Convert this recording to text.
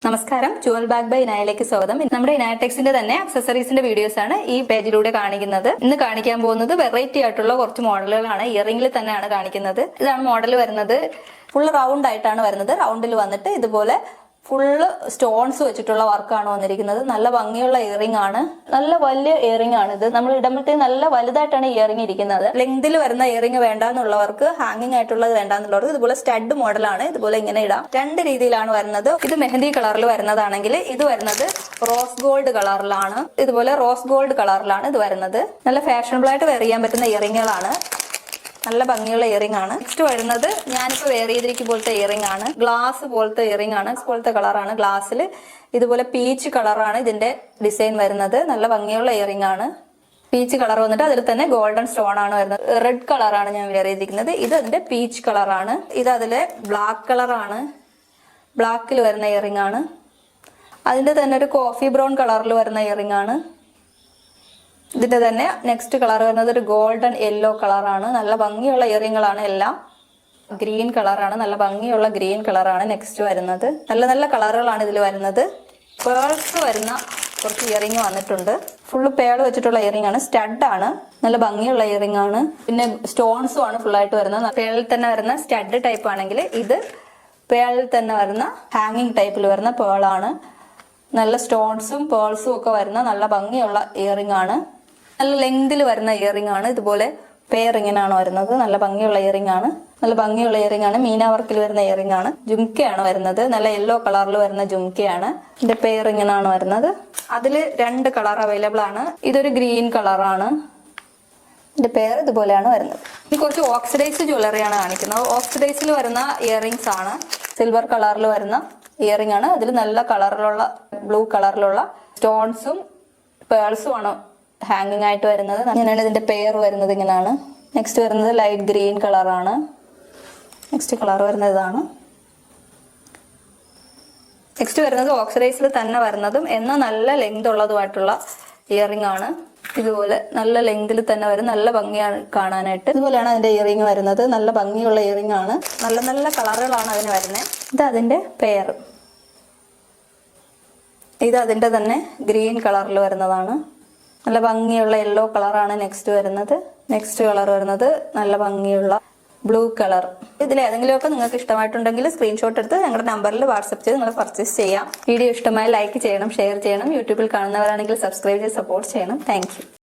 നമസ്കാരം, Jual bag by ഇനായയിലേക്ക് സ്വാഗതം. നമ്മുടെ ഇനായടെക്സിന്റെ തന്നെ അക്സസറീസിന്റെ വീഡിയോസ് ആണ് ഈ പേജിലൂടെ കാണിക്കുന്നത്. ഇന്ന് കാണിക്കാൻ പോകുന്നത് വെറൈറ്റി ആയിട്ടുള്ള കുറച്ച് മോഡലുകളാണ്. ഇയറിംഗിൽ തന്നെയാണ് കാണിക്കുന്നത്. ഇതാണ് മോഡൽ വരുന്നത്. ഫുൾ റൗണ്ട് ആയിട്ടാണ് വരുന്നത്. റൗണ്ടിൽ വന്നിട്ട് ഇതുപോലെ ഫുള്ള് സ്റ്റോൺസ് വെച്ചിട്ടുള്ള വർക്കാണ് വന്നിരിക്കുന്നത്. നല്ല ഭംഗിയുള്ള ഇയറിംഗ് ആണ്. നല്ല വലിയ ഇയറിംഗ് ആണ് ഇത്. നമ്മൾ ഇടുമ്പോഴത്തേക്ക് നല്ല വലുതായിട്ടാണ് ഇയറിംഗ് ഇരിക്കുന്നത്. ലെങ്തിൽ വരുന്ന ഇയറിംഗ് വേണ്ടാന്നുള്ളവർക്ക്, ഹാങ്ങിങ് ആയിട്ടുള്ളത് വേണ്ടാന്നുള്ളവർക്ക് ഇതുപോലെ സ്റ്റഡ് മോഡലാണ്. ഇതുപോലെ ഇങ്ങനെ ഇടാം. രണ്ട് രീതിയിലാണ് വരുന്നത്. ഇത് മെഹന്തി കളറിൽ വരുന്നതാണെങ്കിൽ ഇത് വരുന്നത് റോസ് ഗോൾഡ് കളറിലാണ്. ഇതുപോലെ റോസ് ഗോൾഡ് കളറിലാണ് ഇത് വരുന്നത്. നല്ല ഫാഷനബിൾ ആയിട്ട് വെയർ ചെയ്യാൻ പറ്റുന്ന ഇയറിംഗുകളാണ്. നല്ല ഭംഗിയുള്ള ഇയറിംഗ് ആണ്. നെക്സ്റ്റ് വരുന്നത് ഞാനിപ്പോ വെയർ ചെയ്തിരിക്കും പോലത്തെ ഇയറിംഗ് ആണ്. ഗ്ലാസ് പോലത്തെ ഇയറിംഗ് ആണ്. പോലത്തെ കളറാണ്. ഗ്ലാസ്സിൽ ഇതുപോലെ പീച്ച് കളറാണ് ഇതിന്റെ ഡിസൈൻ വരുന്നത്. നല്ല ഭംഗിയുള്ള ഇയറിംഗ് ആണ്. പീച്ച് കളർ വന്നിട്ട് അതിൽ തന്നെ ഗോൾഡൻ സ്റ്റോൺ ആണ് വരുന്നത്. റെഡ് കളറാണ് ഞാൻ വെയർ ചെയ്തിരിക്കുന്നത്. ഇത് അതിന്റെ പീച്ച് കളറാണ്. ഇത് അതിലെ ബ്ലാക്ക് കളറാണ്. ബ്ലാക്കിൽ വരുന്ന ഇയറിംഗ് ആണ്. അതിന്റെ തന്നെ ഒരു കോഫി ബ്രൗൺ കളറിൽ വരുന്ന ഇയറിംഗ് ആണ്. ഇതിന്റെ തന്നെ നെക്സ്റ്റ് കളർ വരുന്നത് ഒരു ഗോൾഡൻ യെല്ലോ കളറാണ്. നല്ല ഭംഗിയുള്ള ഇയറിംഗുകളാണ് എല്ലാം. ഗ്രീൻ കളറാണ്. നല്ല ഭംഗിയുള്ള ഗ്രീൻ കളറാണ് നെക്സ്റ്റ് വരുന്നത്. നല്ല നല്ല കളറുകളാണ് ഇതിൽ വരുന്നത്. പേൾസ് വരുന്ന കുറച്ച് ഇയറിംഗ് വന്നിട്ടുണ്ട്. ഫുള്ള് പേൾ വെച്ചിട്ടുള്ള ഇയറിംഗ് ആണ്. സ്റ്റഡ് ആണ്. നല്ല ഭംഗിയുള്ള ഇയറിംഗ് ആണ്. പിന്നെ സ്റ്റോൺസും ആണ് ഫുള്ളായിട്ട് വരുന്നത്. പേളിൽ തന്നെ വരുന്ന സ്റ്റഡ് ടൈപ്പ് ആണെങ്കിൽ ഇത് പേളിൽ തന്നെ വരുന്ന ഹാങ്ങിങ് ടൈപ്പിൽ വരുന്ന പേളാണ്. നല്ല സ്റ്റോൺസും പേൾസും ഒക്കെ വരുന്ന നല്ല ഭംഗിയുള്ള ഇയറിംഗ് ആണ്. നല്ല ലെങ്തിൽ വരുന്ന ഇയറിംഗ് ആണ്. ഇതുപോലെ പെയറിങ്ങിനാണ് വരുന്നത്. നല്ല ഭംഗിയുള്ള ഇയറിംഗ് ആണ്. നല്ല ഭംഗിയുള്ള ഇയറിംഗ് ആണ്. മീന വർക്കിൽ വരുന്ന ഇയറിംഗ് ആണ്. ജുംക്കയാണ് വരുന്നത്. നല്ല യെല്ലോ കളറിൽ വരുന്ന ജുംക്കയാണ്. ഇതിന്റെ പെയറിങ്ങിനാണ് വരുന്നത്. അതിൽ രണ്ട് കളർ അവൈലബിൾ ആണ്. ഇതൊരു ഗ്രീൻ കളറാണ്. ഇതിന്റെ പെയർ ഇതുപോലെയാണ് വരുന്നത്. ഇനി കുറച്ച് ഓക്സിഡൈസ് ജ്വല്ലറിയാണ് കാണിക്കുന്നത്. ഓക്സിഡൈസിൽ വരുന്ന ഇയറിംഗ്സ് ആണ്. സിൽവർ കളറിൽ വരുന്ന ഇയറിംഗ് ആണ്. അതിൽ നല്ല കളറിലുള്ള ബ്ലൂ കളറിലുള്ള സ്റ്റോൺസും പേൾസും ആണ് ഹാങ്ങിങ് ആയിട്ട് വരുന്നത്. അങ്ങനെയാണ് ഇതിന്റെ പെയർ വരുന്നത്. ഇങ്ങനെയാണ്. നെക്സ്റ്റ് വരുന്നത് ലൈറ്റ് ഗ്രീൻ കളറാണ്. നെക്സ്റ്റ് കളർ വരുന്നത് ഇതാണ്. നെക്സ്റ്റ് വരുന്നത് ഓക്സിഡൈസിൽ തന്നെ വരുന്നതും എന്നാൽ നല്ല ലെങ്ത് ഉള്ളതുമായിട്ടുള്ള ഇയറിംഗ് ആണ്. ഇതുപോലെ നല്ല ലെങ്തിൽ തന്നെ വരും. നല്ല ഭംഗിയാണ് കാണാനായിട്ട്. ഇതുപോലെയാണ് അതിന്റെ ഇയറിംഗ് വരുന്നത്. നല്ല ഭംഗിയുള്ള ഇയറിംഗ് ആണ്. നല്ല നല്ല കളറുകളാണ് അതിന് വരുന്നത്. ഇത് അതിന്റെ പെയർ. ഇത് അതിന്റെ തന്നെ ഗ്രീൻ കളറിൽ വരുന്നതാണ്. നല്ല ഭംഗിയുള്ള യെല്ലോ കളറാണ് നെക്സ്റ്റ് വരുന്നത്. നെക്സ്റ്റ് കളർ വരുന്നത് നല്ല ഭംഗിയുള്ള ബ്ലൂ കളർ. ഇതിലേതെങ്കിലുമൊക്കെ നിങ്ങൾക്ക് ഇഷ്ടമായിട്ടുണ്ടെങ്കിൽ സ്ക്രീൻഷോട്ട് എടുത്ത് ഞങ്ങളുടെ നമ്പറിൽ വാട്സ്ആപ്പ് ചെയ്ത് നിങ്ങൾ പർച്ചേസ് ചെയ്യാം. വീഡിയോ ഇഷ്ടമായി ലൈക്ക് ചെയ്യണം, ഷെയർ ചെയ്യണം. യൂട്യൂബിൽ കാണുന്നവരാണെങ്കിൽ സബ്സ്ക്രൈബ് ചെയ്ത് സപ്പോർട്ട് ചെയ്യണം. താങ്ക്